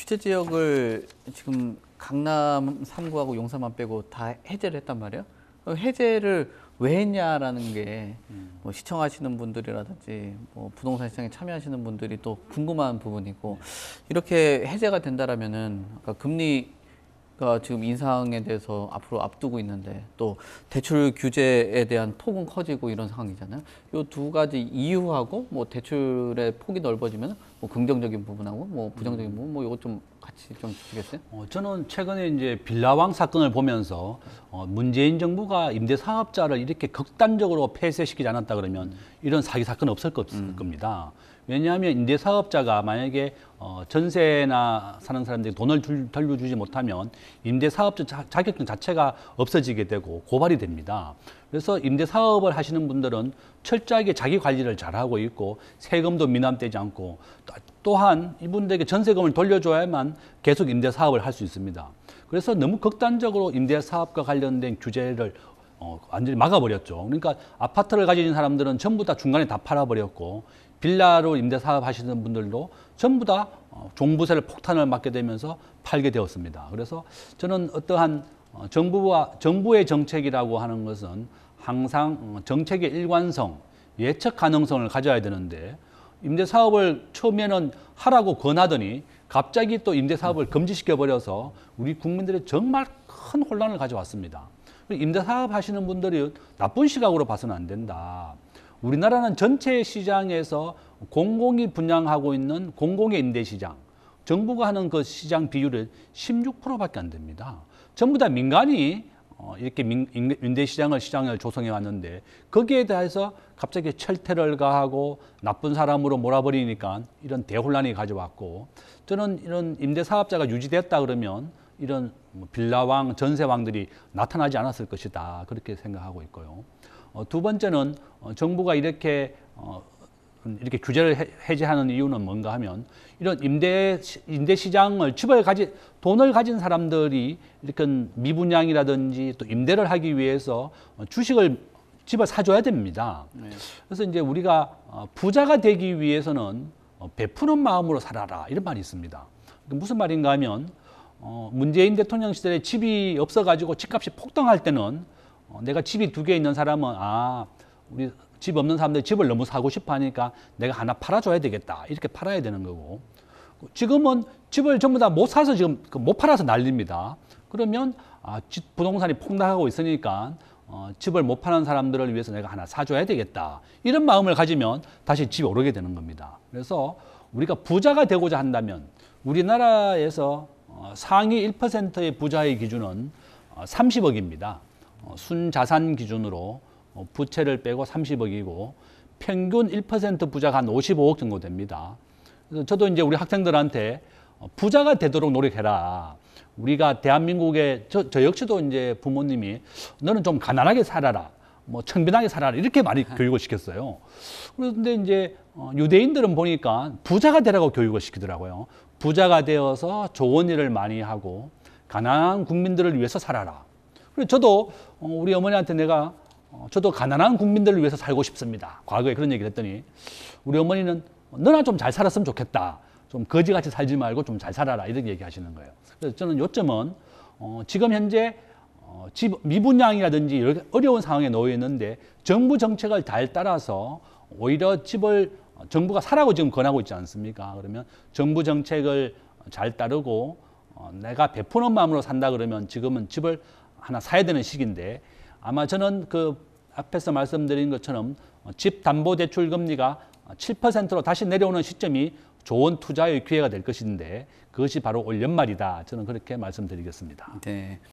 규제 지역을 지금 강남 3구하고 용산만 빼고 다 해제를 했단 말이에요. 해제를 왜 했냐라는 게 뭐 시청하시는 분들이라든지 뭐 부동산 시장에 참여하시는 분들이 또 궁금한 부분이고, 이렇게 해제가 된다라면은 아까 금리가 지금 인상에 대해서 앞으로 앞두고 있는데 또 대출 규제에 대한 폭은 커지고 이런 상황이잖아요. 이 두 가지 이유하고 뭐 대출의 폭이 넓어지면 뭐 긍정적인 부분하고 뭐 부정적인 부분 뭐 이것 좀 같이 좀 주시겠어요? 저는 최근에 이제 빌라왕 사건을 보면서 문재인 정부가 임대사업자를 이렇게 극단적으로 폐쇄시키지 않았다 그러면 이런 사기 사건 없을 겁니다. 왜냐하면 임대사업자가 만약에 전세나 사는 사람들이 돈을 돌려주지 못하면 임대사업자 자격증 자체가 없어지게 되고 고발이 됩니다. 그래서 임대사업을 하시는 분들은 철저하게 자기 관리를 잘하고 있고 세금도 미납되지 않고, 또한 이분들에게 전세금을 돌려줘야만 계속 임대사업을 할 수 있습니다. 그래서 너무 극단적으로 임대사업과 관련된 규제를 완전히 막아버렸죠. 그러니까 아파트를 가진 사람들은 전부 다 중간에 다 팔아버렸고, 빌라로 임대사업 하시는 분들도 전부 다 종부세를 폭탄을 맞게 되면서 팔게 되었습니다. 그래서 저는 어떠한 정부의 정책이라고 하는 것은 항상 정책의 일관성, 예측 가능성을 가져야 되는데, 임대사업을 처음에는 하라고 권하더니 갑자기 또 임대사업을 금지시켜버려서 우리 국민들이 정말 큰 혼란을 가져왔습니다. 임대사업 하시는 분들이 나쁜 시각으로 봐서는 안 된다. 우리나라는 전체 시장에서 공공이 분양하고 있는 공공의 임대시장, 정부가 하는 그 시장 비율은 16%밖에 안 됩니다. 전부 다 민간이 이렇게 임대시장을 조성해 왔는데, 거기에 대해서 갑자기 철퇴를 가하고 나쁜 사람으로 몰아버리니까 이런 대혼란이 가져왔고, 저는 이런 임대사업자가 유지됐다 그러면 이런 빌라왕, 전세왕들이 나타나지 않았을 것이다, 그렇게 생각하고 있고요. 두 번째는 정부가 이렇게 규제를 해제하는 이유는 뭔가 하면, 이런 임대 시장을 돈을 가진 사람들이 이렇게 미분양이라든지 또 임대를 하기 위해서 집을 사줘야 됩니다. 네. 그래서 이제 우리가 부자가 되기 위해서는 베푸는 마음으로 살아라, 이런 말이 있습니다. 무슨 말인가 하면, 문재인 대통령 시절에 집이 없어가지고 집값이 폭등할 때는 내가 집이 2개 있는 사람은 우리 집 없는 사람들이 집을 너무 사고 싶어 하니까 내가 하나 팔아줘야 되겠다, 이렇게 팔아야 되는 거고, 지금은 집을 전부 다 못 사서 지금 못 팔아서 난립니다. 그러면 부동산이 폭락하고 있으니까 집을 못 파는 사람들을 위해서 내가 하나 사줘야 되겠다, 이런 마음을 가지면 다시 집이 오르게 되는 겁니다. 그래서 우리가 부자가 되고자 한다면, 우리나라에서 상위 1%의 부자의 기준은 30억입니다. 순자산 기준으로 부채를 빼고 30억이고, 평균 1% 부자가 한 55억 정도 됩니다. 그래서 저도 이제 우리 학생들한테 부자가 되도록 노력해라. 우리가 대한민국에 저 역시도 이제 부모님이 너는 좀 가난하게 살아라, 뭐 청빈하게 살아라, 이렇게 많이 교육을 시켰어요. 그런데 이제 유대인들은 보니까 부자가 되라고 교육을 시키더라고요. 부자가 되어서 좋은 일을 많이 하고 가난한 국민들을 위해서 살아라. 그래서 저도 우리 어머니한테 저도 가난한 국민들을 위해서 살고 싶습니다, 과거에 그런 얘기를 했더니, 우리 어머니는 너나 좀 잘 살았으면 좋겠다, 좀 거지같이 살지 말고 좀 잘 살아라, 이렇게 얘기하시는 거예요. 그래서 저는 요점은 지금 현재 집 미분양이라든지 어려운 상황에 놓여 있는데, 정부 정책을 잘 따라서 오히려 집을 정부가 사라고 지금 권하고 있지 않습니까? 그러면 정부 정책을 잘 따르고 내가 베푸는 마음으로 산다 그러면 지금은 집을 하나 사야 되는 시기인데, 아마 저는 그 앞에서 말씀드린 것처럼 집담보대출 금리가 7%로 다시 내려오는 시점이 좋은 투자의 기회가 될 것인데, 그것이 바로 올 연말이다, 저는 그렇게 말씀드리겠습니다. 네.